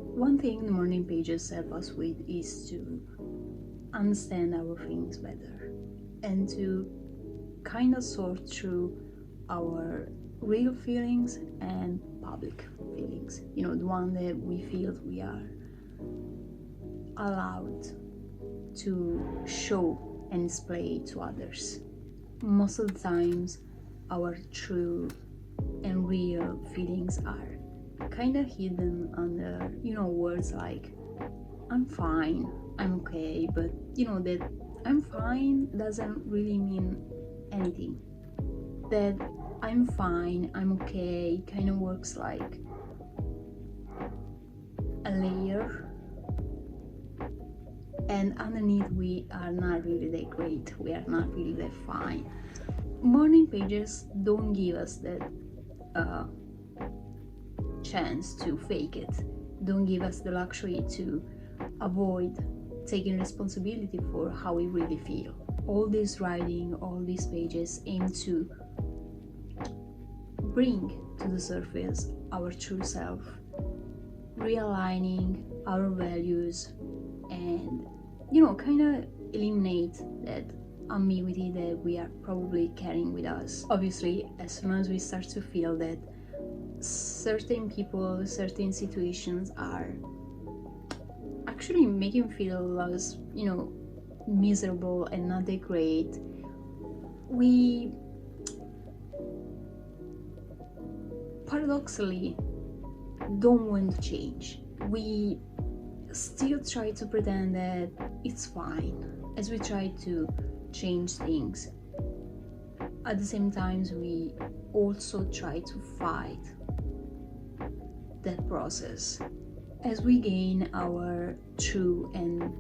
One thing the morning pages help us with is to understand our feelings better and to kind of sort through our real feelings and public feelings. The one that we feel we are allowed to show and display to others. Most of the times, our true and real feelings are kind of hidden under, words like I'm fine, I'm okay, but that I'm fine doesn't really mean anything. That I'm fine, I'm okay kind of works like a layer, and underneath we are not really that great, we are not really that fine. Morning pages don't give us that chance to fake it, don't give us the luxury to avoid taking responsibility for how we really feel. All this writing, all these pages aim to bring to the surface our true self, realigning our values, and kind of eliminate that ambiguity that we are probably carrying with us. Obviously, as soon as we start to feel that certain people, certain situations are actually making feel us, miserable and not that great, we paradoxically don't want to change. We still try to pretend that it's fine as we try to change things. At the same time, we also try to fight that process. As we gain our true and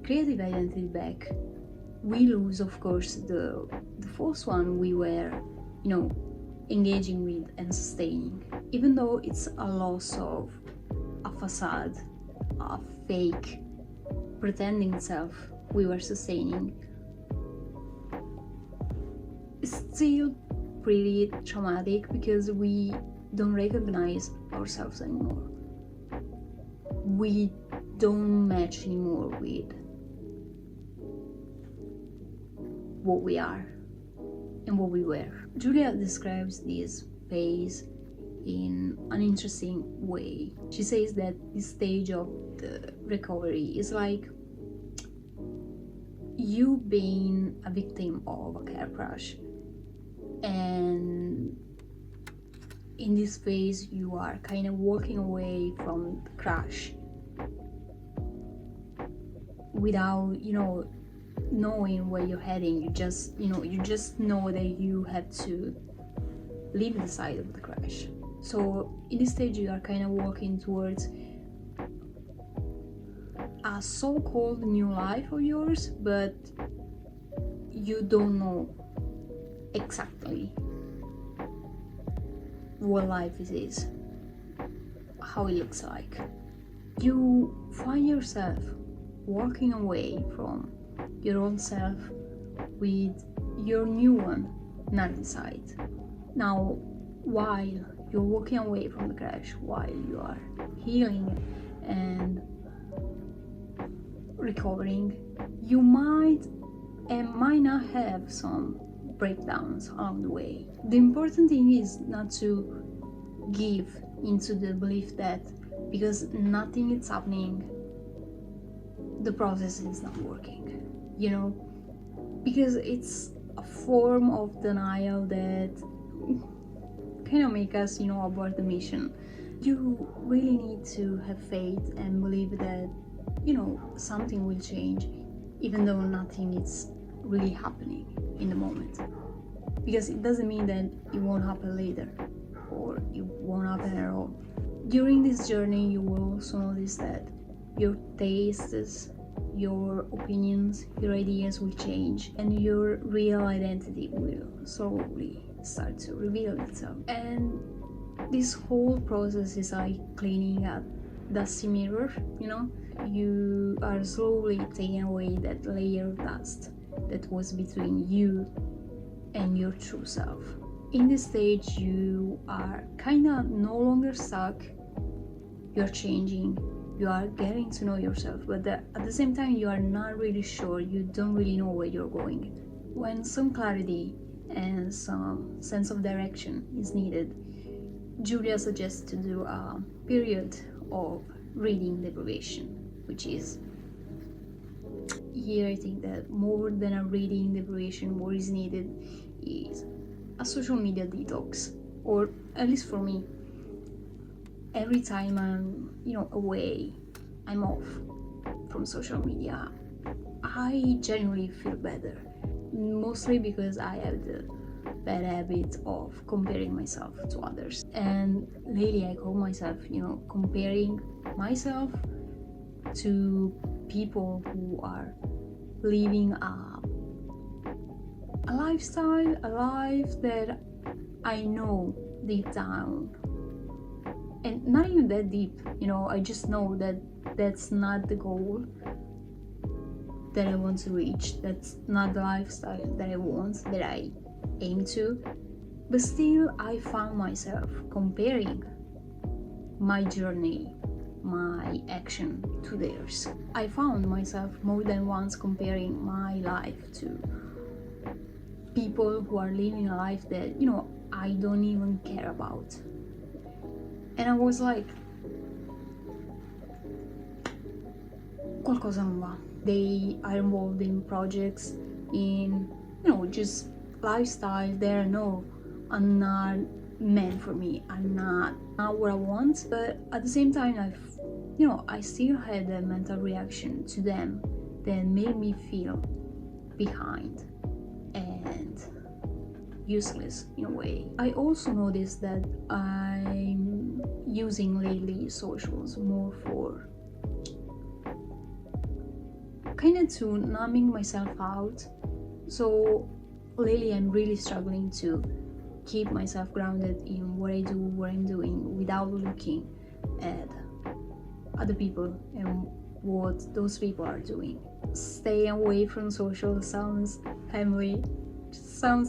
creative identity back, we lose, of course, the false one we were, engaging with and sustaining. Even though it's a loss of a facade, a fake pretending self we were sustaining, it's still pretty traumatic because we don't recognize ourselves anymore. We don't match anymore with what we are and what we were. Julia describes this phase in an interesting way. She says that this stage of the recovery is like you being a victim of a car crash, and in this phase you are kind of walking away from the crash without knowing where you're heading. You just know that you have to leave the side of the crash. So in this stage you are kind of walking towards a so-called new life of yours, but you don't know exactly what life is, how it looks like. You find yourself walking away from your old self with your new one not inside. Now, while you're walking away from the crash, while you are healing and recovering, you might not have some breakdowns along the way. The important thing is not to give into the belief that because nothing is happening, the process is not working, because it's a form of denial that kind of make us, abort the mission. You really need to have faith and believe that, something will change, even though nothing is really happening in the moment. Because it doesn't mean that it won't happen later, or it won't happen at all. During this journey, you will also notice that your tastes, your opinions, your ideas will change, and your real identity will slowly start to reveal itself. And this whole process is like cleaning a dusty mirror, you are slowly taking away that layer of dust that was between you and your true self. In this stage, you are kind of no longer stuck you're changing, you are getting to know yourself, but at the same time you are not really sure, you don't really know where you're going. When some clarity and some sense of direction is needed, Julia suggests to do a period of reading deprivation, which is, here I think that more than a reading deprivation, what is needed is a social media detox, or at least for me. Every time I'm away, I'm off from social media, I genuinely feel better, mostly because I have the bad habit of comparing myself to others. And lately I call myself, comparing myself to people who are living a lifestyle, a life that I know deep down, and not even that deep, I just know that that's not the goal that I want to reach, that's not the lifestyle that I want, that I aim to. But still I found myself comparing my journey, my action to theirs. I found myself more than once comparing my life to people who are living a life that I don't even care about. And I was like, qualcosa non va. They are involved in projects, in just lifestyle that are not meant for me, are not what I want. But at the same time, I still had a mental reaction to them that made me feel behind and useless in a way. I also noticed that I'm using lately socials more for kind of to numbing myself out. So lately I'm really struggling to keep myself grounded in what I do, what I'm doing, without looking at other people and what those people are doing. Staying away from social sounds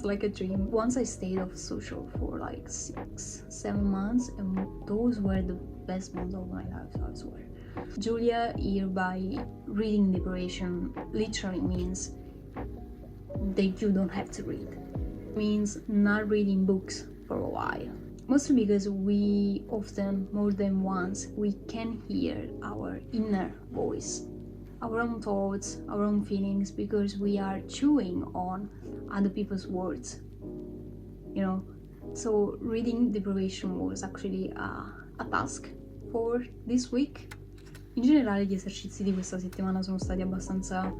like a dream. Once I stayed off social for like 6-7 months, and those were the best months of my life, I swear. Julia here, by reading deprivation, literally means that you don't have to read. It means not reading books for a while. Mostly because we often, more than once, we can hear our inner voice, our own thoughts, our own feelings, because we are chewing on other people's words, So reading deprivation was actually a task for this week. In generale gli esercizi di questa settimana sono stati abbastanza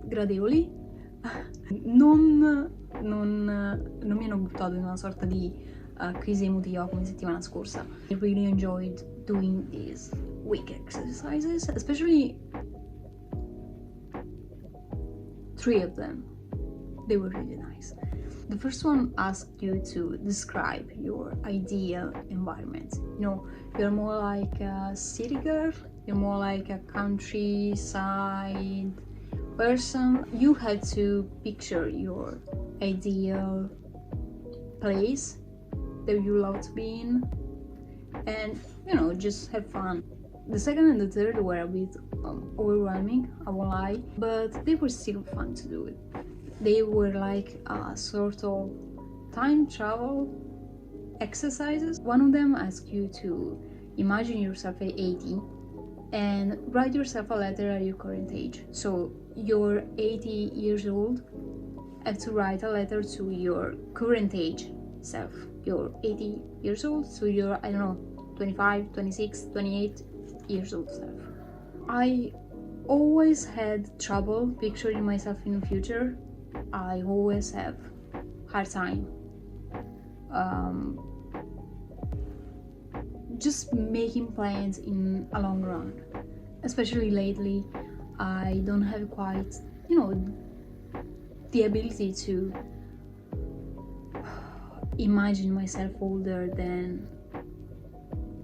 gradevoli. Non mi hanno buttato in una sorta di crisi emotiva come settimana scorsa. I really enjoyed doing these week exercises, especially 3 of them. They were really nice. The first one asked you to describe your ideal environment. You're more like a city girl, you're more like a countryside person. You had to picture your ideal place that you love to be in, and just have fun. The second and the third were a bit overwhelming, I won't lie, but they were still fun to do it. They were like a sort of time travel exercises. One of them asked you to imagine yourself at 80 and write yourself a letter at your current age. So you're 80 years old, have to write a letter to your current age self. You're 80 years old, so you're, 25, 26, 28 years old self. I always had trouble picturing myself in the future. I always have hard time just making plans in a long run. Especially lately, I don't have quite, the ability to imagine myself older than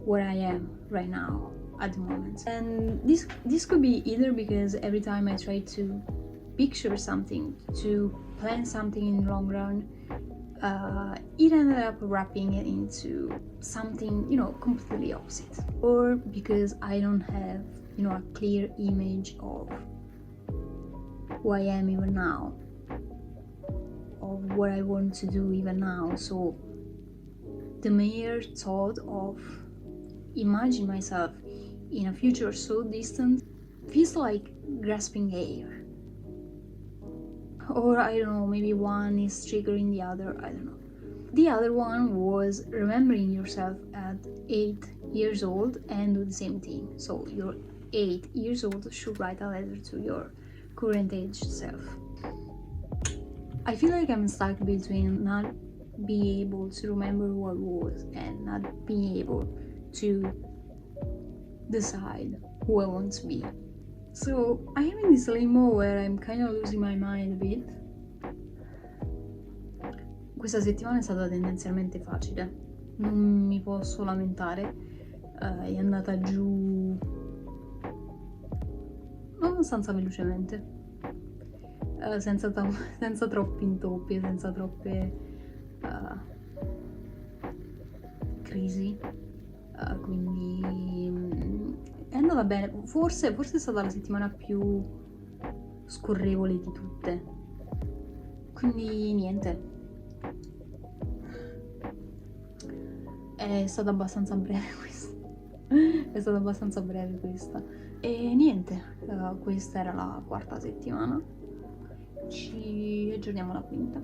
where I am right now at the moment. And this could be either because every time I try to picture something, to plan something in the long run, it ended up wrapping it into something, you know, completely opposite. Or because I don't have, you know, a clear image of who I am even now, of what I want to do even now. So the mere thought of imagine myself in a future so distant feels like grasping air. Or I don't know, maybe one is triggering the other, I don't know. The other one was remembering yourself at 8 years old and do the same thing. So you're 8 years old, should write a letter to your current age self. I feel like I'm stuck between not being able to remember who I was and not being able to decide who I want to be. So I am in this limbo where I'm kind of losing my mind a bit. Questa settimana è stata tendenzialmente facile, non mi posso lamentare, è andata giù abbastanza velocemente, senza troppi intoppi, senza troppe crisi, quindi è andata bene. Forse è stata la settimana più scorrevole di tutte, quindi niente, è stata abbastanza breve questa e niente, questa era la quarta settimana, ci aggiorniamo alla quinta.